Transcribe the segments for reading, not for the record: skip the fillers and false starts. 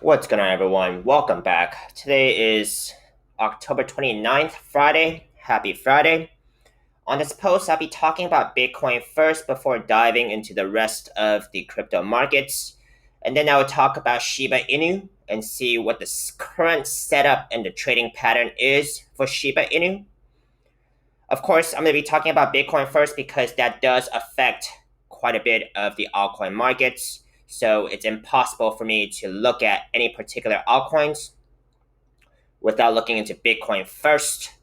What's going on, everyone? Welcome back. Today is October 29th, Friday. Happy Friday. On this post, I'll be talking about Bitcoin first before diving into the rest of the crypto markets. And then I will talk about Shiba Inu and see what the current setup and the trading pattern is for Shiba Inu. Of course, I'm going to be talking about Bitcoin first because that does affect quite a bit of the altcoin markets. So it's impossible for me to look at any particular altcoins without looking into Bitcoin first.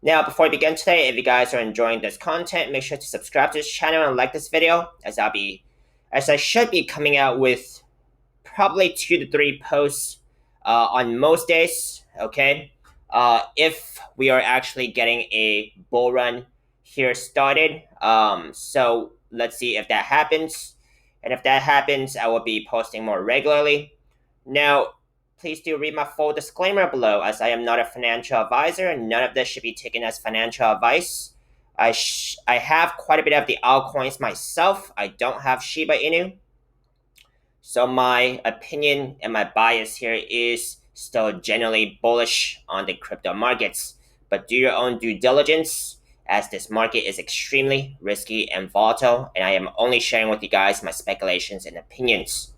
Now, before we begin today, if you guys are enjoying this content, make sure to subscribe to this channel and like this video, as I should be coming out with probably 2 to 3 posts on most days. Okay, if we are actually getting a bull run here started, so let's see if that happens, and if that happens, I will be posting more regularly. Now, please do read my full disclaimer below, as I am not a financial advisor, and none of this should be taken as financial advice. I have quite a bit of the altcoins myself. I don't have Shiba Inu. So my opinion and my bias here is still generally bullish on the crypto markets. But do your own due diligence, as this market is extremely risky and volatile, and I am only sharing with you guys my speculations and opinions.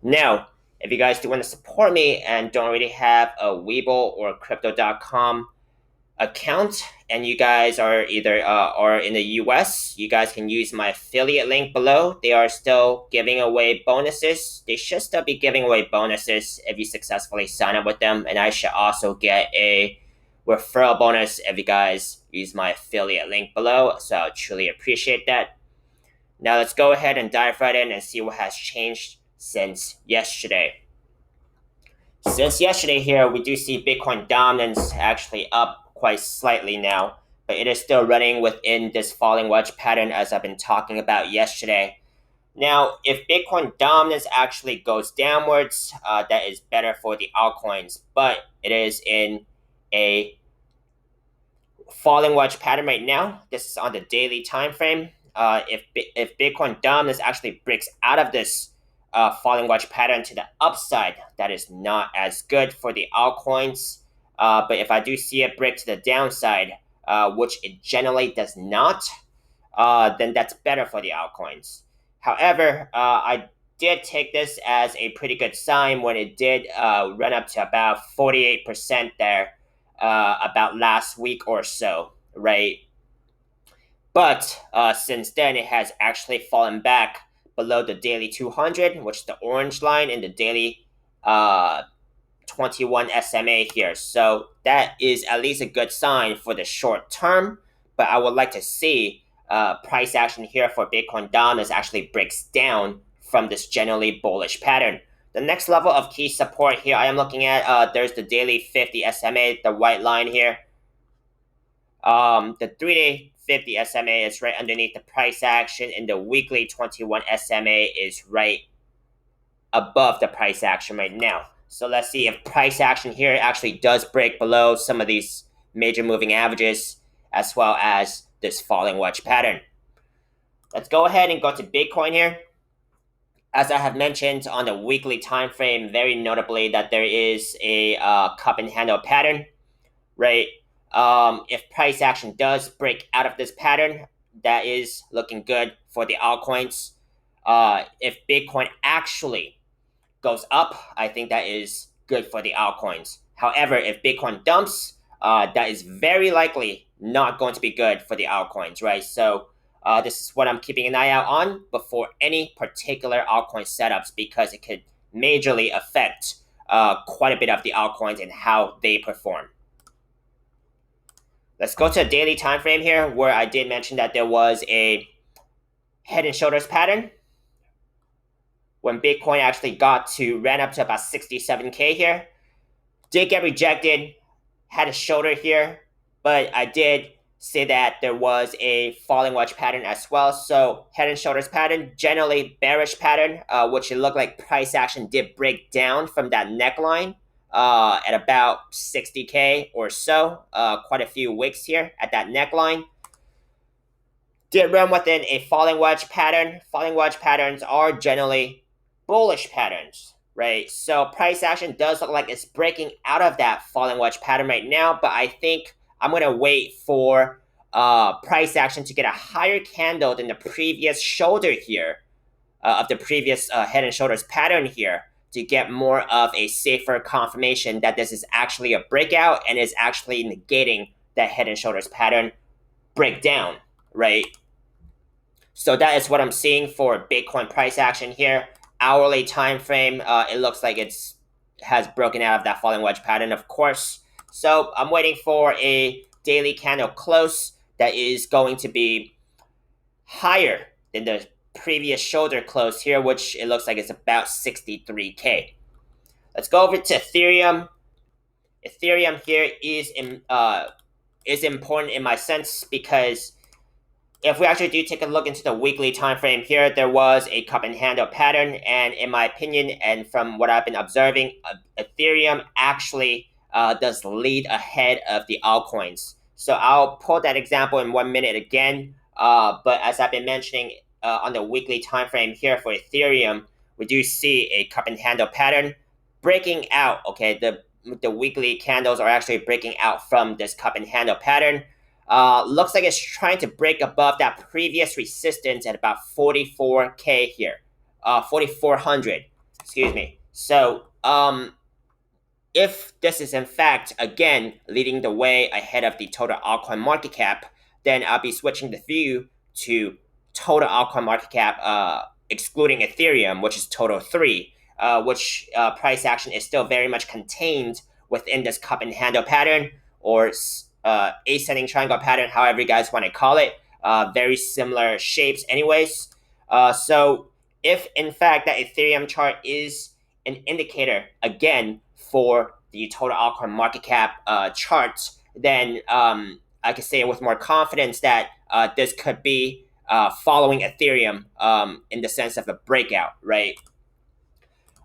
Now, if you guys do want to support me and don't already have a Webull or Crypto.com account, and you guys are either are in the US, you guys can use my affiliate link below. They are still giving away bonuses. They should still be giving away bonuses if you successfully sign up with them, and I should also get a referral bonus if you guys use my affiliate link below, so I truly appreciate that. Now let's go ahead and dive right in and see what has changed since yesterday. Since yesterday here, we do see Bitcoin dominance actually up quite slightly now, but it is still running within this falling wedge pattern as I've been talking about yesterday. Now, if Bitcoin dominance actually goes downwards, that is better for the altcoins, but it is in a falling wedge pattern right now. This is on the daily time frame. If Bitcoin dominance actually breaks out of this falling wedge pattern to the upside, that is not as good for the altcoins. But if I do see it break to the downside, which it generally does not, then that's better for the altcoins. However, I did take this as a pretty good sign when it did run up to about 48% there about last week or so, right? But since then, it has actually fallen back below the daily 200, which is the orange line, and the daily 21 SMA here. So that is at least a good sign for the short term. But I would like to see price action here for Bitcoin dominance actually breaks down from this generally bullish pattern. The next level of key support here I am looking at, there's the daily 50 SMA, the white line here. The 3-day 50 SMA is right underneath the price action, and the weekly 21 SMA is right above the price action right now. So let's see if price action here actually does break below some of these major moving averages, as well as this falling wedge pattern. Let's go ahead and go to Bitcoin here. As I have mentioned on the weekly time frame, very notably that there is a cup and handle pattern, right? If price action does break out of this pattern, that is looking good for the altcoins. If Bitcoin actually goes up, I think that is good for the altcoins. However, if Bitcoin dumps, that is very likely not going to be good for the altcoins, right? So this is what I'm keeping an eye out on before any particular altcoin setups, because it could majorly affect quite a bit of the altcoins and how they perform. Let's go to a daily time frame here, where I did mention that there was a head and shoulders pattern when Bitcoin actually ran up to about 67K here. Did get rejected, had a shoulder here, but I did say that there was a falling wedge pattern as well. So head and shoulders pattern, generally bearish pattern, which it looked like price action did break down from that neckline at about 60K or so, quite a few wicks here at that neckline. Did run within a falling wedge pattern. Falling wedge patterns are generally bullish patterns. right? So price action does look like it's breaking out of that falling wedge pattern right now, but I think I'm gonna wait for price action to get a higher candle than the previous shoulder here, of the previous head and shoulders pattern here, to get more of a safer confirmation that this is actually a breakout and is actually negating that head and shoulders pattern breakdown, right? So that is what I'm seeing for Bitcoin price action here. Hourly time frame, it looks like it's has broken out of that falling wedge pattern, of course. So I'm waiting for a daily candle close that is going to be higher than the previous shoulder close here, which it looks like it's about 63K. Let's go over to Ethereum. Ethereum here is important in my sense because if we actually do take a look into the weekly time frame here, there was a cup and handle pattern, and in my opinion, and from what I've been observing, Ethereum actually does lead ahead of the altcoins. So I'll pull that example in 1 minute again. But as I've been mentioning on the weekly time frame here for Ethereum, we do see a cup and handle pattern breaking out. Okay, the weekly candles are actually breaking out from this cup and handle pattern. Looks like it's trying to break above that previous resistance at about 44K here, 4,400. Excuse me. So, if this is in fact again leading the way ahead of the total altcoin market cap, then I'll be switching the view to total altcoin market cap, excluding Ethereum, which is total three, which price action is still very much contained within this cup and handle pattern, or ascending triangle pattern, however you guys want to call it. Very similar shapes, anyways. So if in fact that Ethereum chart is an indicator again for the total altcoin market cap chart, then I can say with more confidence that this could be following Ethereum in the sense of a breakout, right?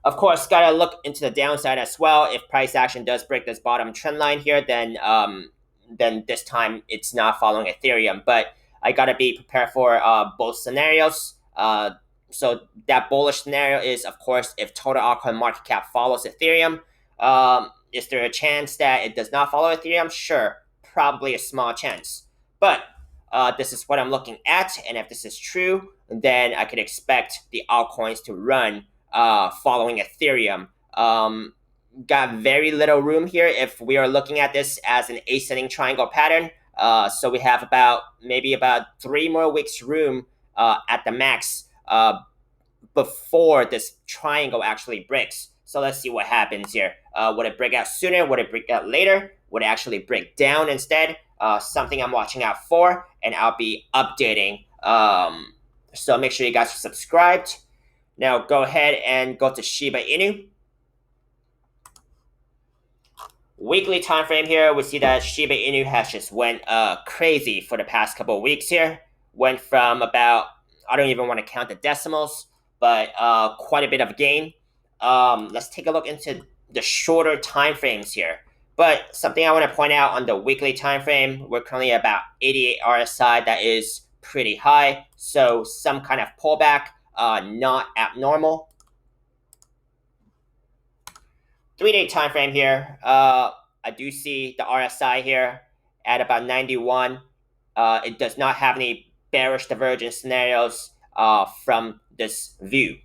Of course, gotta look into the downside as well. If price action does break this bottom trend line here, then this time it's not following Ethereum. But I gotta be prepared for both scenarios. So that bullish scenario is, of course, if total altcoin market cap follows Ethereum. Is there a chance that it does not follow Ethereum? Sure, probably a small chance. But this is what I'm looking at, and if this is true, then I could expect the altcoins to run following Ethereum. Got very little room here if we are looking at this as an ascending triangle pattern. So we have maybe about 3 more weeks room at the max before this triangle actually breaks. So let's see what happens here. Would it break out sooner? Would it break out later? Would it actually break down instead? Something I'm watching out for, and I'll be updating. So make sure you guys are subscribed. Now go ahead and go to Shiba Inu. Weekly time frame here, we see that Shiba Inu has just went crazy for the past couple of weeks here. Went from about, I don't even want to count the decimals, but quite a bit of gain. Let's take a look into the shorter time frames here. But something I want to point out on the weekly time frame, we're currently at about 88 RSI. That is pretty high. So some kind of pullback, not abnormal. 3-day time frame here. I do see the RSI here at about 91. It does not have any bearish divergence scenarios from this view.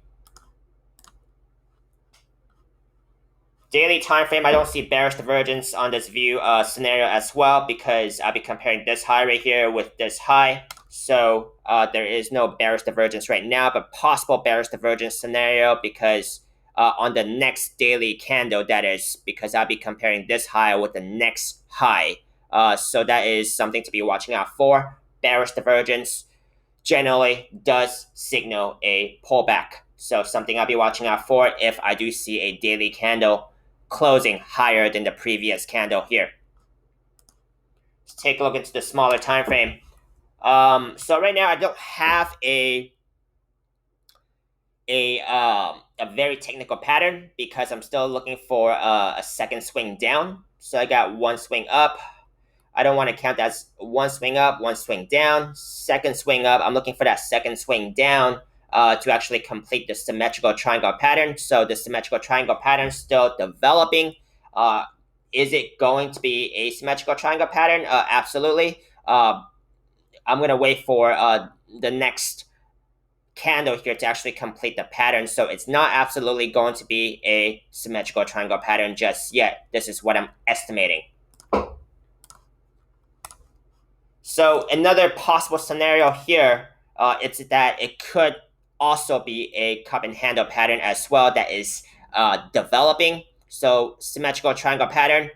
Daily time frame, I don't see bearish divergence on this view scenario as well, because I'll be comparing this high right here with this high. So there is no bearish divergence right now, but possible bearish divergence scenario because on the next daily candle, that is, because I'll be comparing this high with the next high. So that is something to be watching out for. Bearish divergence generally does signal a pullback. So something I'll be watching out for if I do see a daily candle closing higher than the previous candle here. Let's take a look into the smaller time frame. So right now I don't have a very technical pattern because I'm still looking for a second swing down. So I got one swing up. I don't want to count that as one swing up, one swing down, second swing up. I'm looking for that second swing down to actually complete the symmetrical triangle pattern. So the symmetrical triangle pattern is still developing. Is it going to be a symmetrical triangle pattern? Absolutely. I'm going to wait for the next candle here to actually complete the pattern. So it's not absolutely going to be a symmetrical triangle pattern just yet. This is what I'm estimating. So another possible scenario here, it's that it could also be a cup and handle pattern as well that is developing. So symmetrical triangle pattern,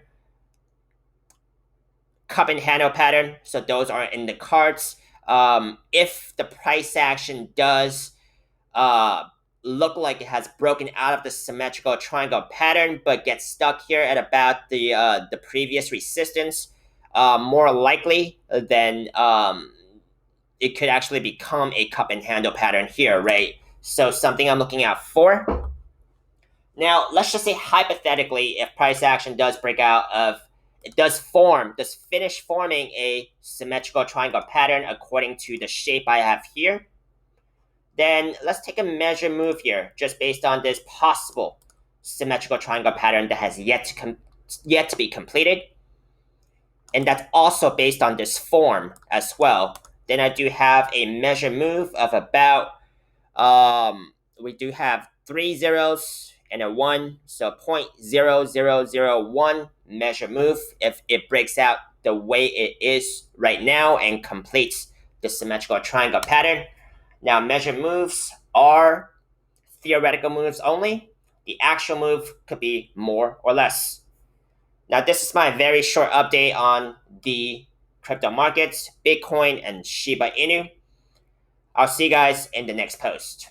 cup and handle pattern. So those are in the cards. If the price action does look like it has broken out of the symmetrical triangle pattern, but gets stuck here at about the previous resistance, more likely then it could actually become a cup and handle pattern here, right? So something I'm looking out for. Now, let's just say hypothetically, if price action does break out of, it does finish forming a symmetrical triangle pattern according to the shape I have here, then let's take a measure move here, just based on this possible symmetrical triangle pattern that has yet to be completed, and that's also based on this form as well. Then I do have a measure move of about we do have 3 zeros and a 1, so 0.0001 measure move if it breaks out the way it is right now and completes the symmetrical triangle pattern. Now, measure moves are theoretical moves only. The actual move could be more or less. Now, this is my very short update on the crypto markets, Bitcoin, and Shiba Inu. I'll see you guys in the next post.